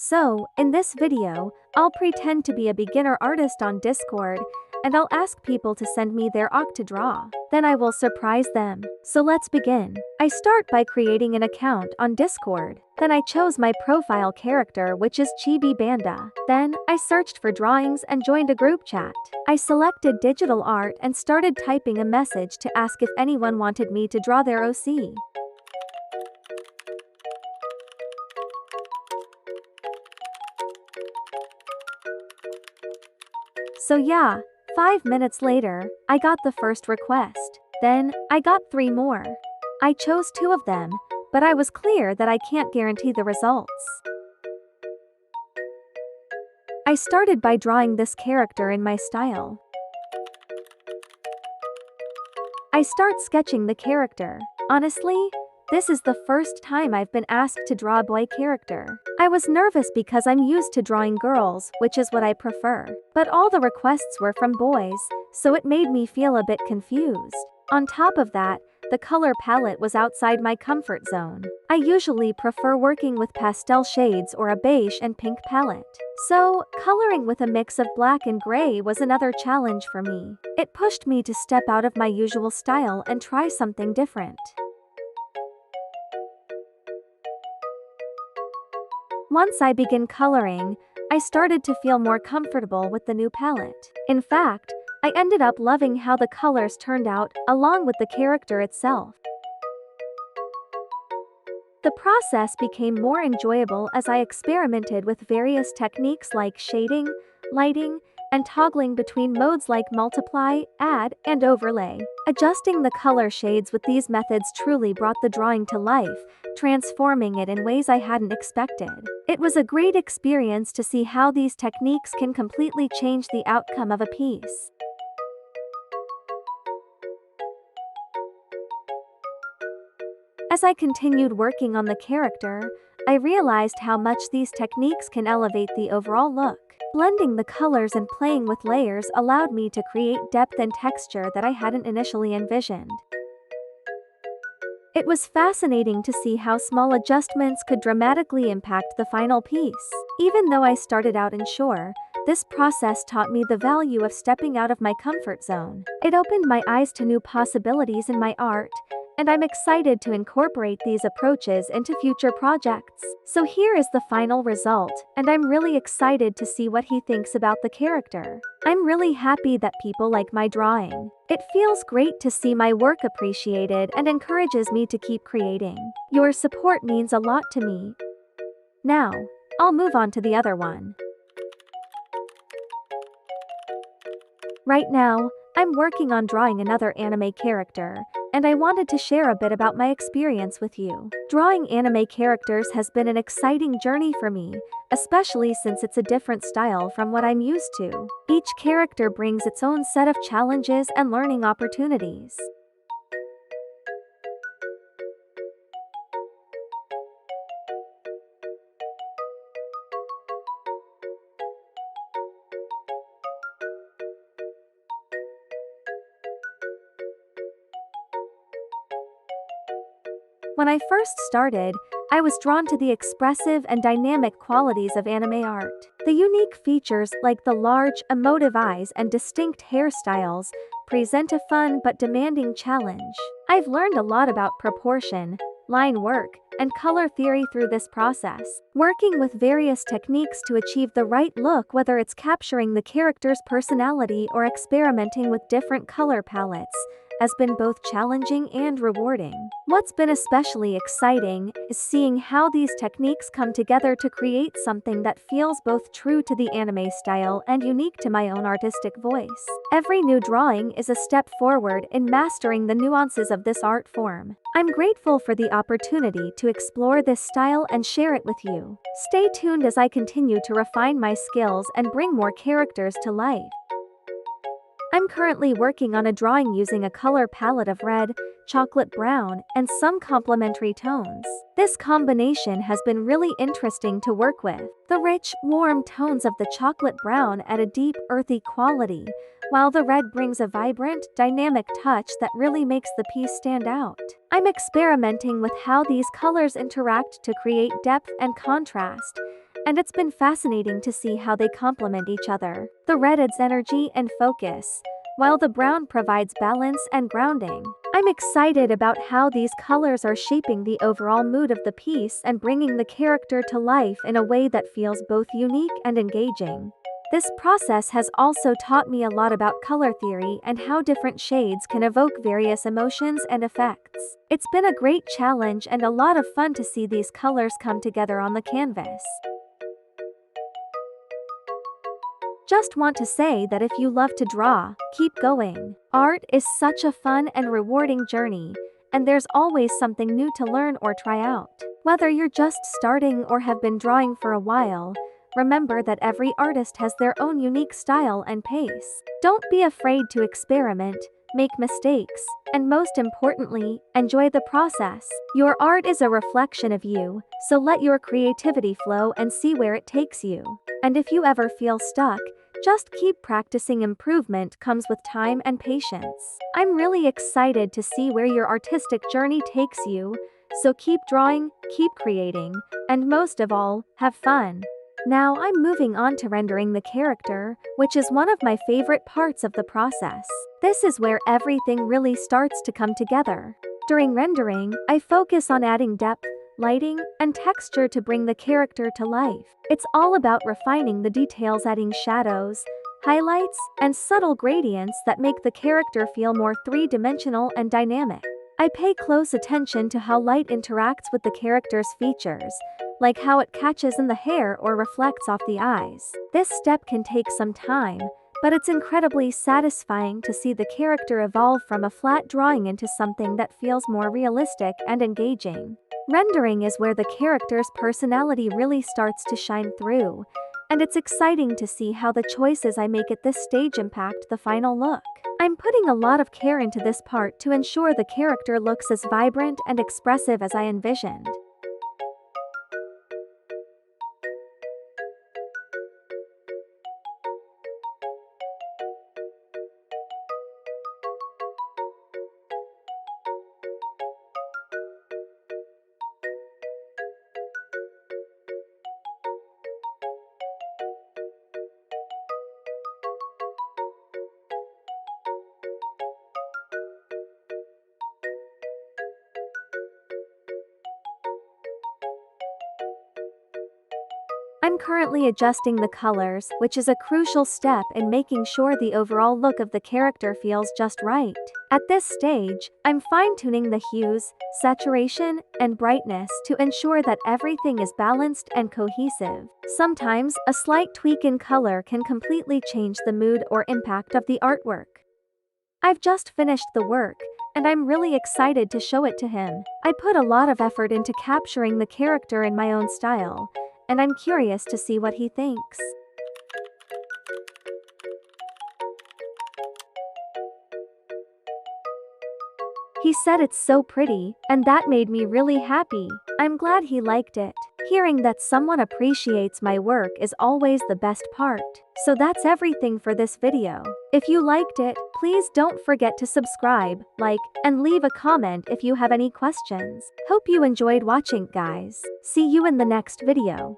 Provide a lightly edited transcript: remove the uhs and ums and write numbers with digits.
So, in this video, I'll pretend to be a beginner artist on Discord, and I'll ask people to send me their art to draw. Then I will surprise them. So let's begin. I start by creating an account on Discord. Then I chose my profile character, which is 𝚁𝚊𝚌𝚑𝚎. Then, I searched for drawings and joined a group chat. I selected digital art and started typing a message to ask if anyone wanted me to draw their OC. So yeah, 5 minutes later, I got the first request. Then, I got 3 more. I chose 2 of them, but I was clear that I can't guarantee the results. I started by drawing this character in my style. I start sketching the character. Honestly, this is the first time I've been asked to draw a boy character. I was nervous because I'm used to drawing girls, which is what I prefer. But all the requests were from boys, so it made me feel a bit confused. On top of that, the color palette was outside my comfort zone. I usually prefer working with pastel shades or a beige and pink palette. So, coloring with a mix of black and gray was another challenge for me. It pushed me to step out of my usual style and try something different. Once I began coloring, I started to feel more comfortable with the new palette. In fact, I ended up loving how the colors turned out, along with the character itself. The process became more enjoyable as I experimented with various techniques like shading, lighting, and toggling between modes like multiply, add, and overlay. Adjusting the color shades with these methods truly brought the drawing to life, transforming it in ways I hadn't expected. It was a great experience to see how these techniques can completely change the outcome of a piece. As I continued working on the character, I realized how much these techniques can elevate the overall look. Blending the colors and playing with layers allowed me to create depth and texture that I hadn't initially envisioned. It was fascinating to see how small adjustments could dramatically impact the final piece. Even though I started out unsure, this process taught me the value of stepping out of my comfort zone. It opened my eyes to new possibilities in my art, and I'm excited to incorporate these approaches into future projects. So here is the final result, and I'm really excited to see what he thinks about the character. I'm really happy that people like my drawing. It feels great to see my work appreciated and encourages me to keep creating. Your support means a lot to me. Now, I'll move on to the other one. Right now, I'm working on drawing another anime character, and I wanted to share a bit about my experience with you. Drawing anime characters has been an exciting journey for me, especially since it's a different style from what I'm used to. Each character brings its own set of challenges and learning opportunities. When I first started, I was drawn to the expressive and dynamic qualities of anime art. The unique features like the large, emotive eyes and distinct hairstyles present a fun but demanding challenge. I've learned a lot about proportion, line work, and color theory through this process. Working with various techniques to achieve the right look, whether it's capturing the character's personality or experimenting with different color palettes, has been both challenging and rewarding. What's been especially exciting is seeing how these techniques come together to create something that feels both true to the anime style and unique to my own artistic voice. Every new drawing is a step forward in mastering the nuances of this art form. I'm grateful for the opportunity to explore this style and share it with you. Stay tuned as I continue to refine my skills and bring more characters to life. I'm currently working on a drawing using a color palette of red, chocolate brown, and some complementary tones. This combination has been really interesting to work with. The rich, warm tones of the chocolate brown add a deep, earthy quality, while the red brings a vibrant, dynamic touch that really makes the piece stand out. I'm experimenting with how these colors interact to create depth and contrast, and it's been fascinating to see how they complement each other. The red adds energy and focus, while the brown provides balance and grounding. I'm excited about how these colors are shaping the overall mood of the piece and bringing the character to life in a way that feels both unique and engaging. This process has also taught me a lot about color theory and how different shades can evoke various emotions and effects. It's been a great challenge and a lot of fun to see these colors come together on the canvas. Just want to say that if you love to draw, keep going. Art is such a fun and rewarding journey, and there's always something new to learn or try out. Whether you're just starting or have been drawing for a while, remember that every artist has their own unique style and pace. Don't be afraid to experiment, make mistakes, and most importantly, enjoy the process. Your art is a reflection of you, so let your creativity flow and see where it takes you. And if you ever feel stuck, just keep practicing. Improvement comes with time and patience. I'm really excited to see where your artistic journey takes you, so keep drawing, keep creating, and most of all, have fun. Now I'm moving on to rendering the character, which is one of my favorite parts of the process. This is where everything really starts to come together. During rendering, I focus on adding depth, lighting, and texture to bring the character to life. It's all about refining the details, adding shadows, highlights, and subtle gradients that make the character feel more three-dimensional and dynamic. I pay close attention to how light interacts with the character's features, like how it catches in the hair or reflects off the eyes. This step can take some time, but it's incredibly satisfying to see the character evolve from a flat drawing into something that feels more realistic and engaging. Rendering is where the character's personality really starts to shine through, and it's exciting to see how the choices I make at this stage impact the final look. I'm putting a lot of care into this part to ensure the character looks as vibrant and expressive as I envisioned. I'm currently adjusting the colors, which is a crucial step in making sure the overall look of the character feels just right. At this stage, I'm fine-tuning the hues, saturation, and brightness to ensure that everything is balanced and cohesive. Sometimes, a slight tweak in color can completely change the mood or impact of the artwork. I've just finished the work, and I'm really excited to show it to him. I put a lot of effort into capturing the character in my own style, and I'm curious to see what he thinks. He said it's so pretty, and that made me really happy. I'm glad he liked it. Hearing that someone appreciates my work is always the best part. So that's everything for this video. If you liked it, please don't forget to subscribe, like, and leave a comment if you have any questions. Hope you enjoyed watching, guys. See you in the next video.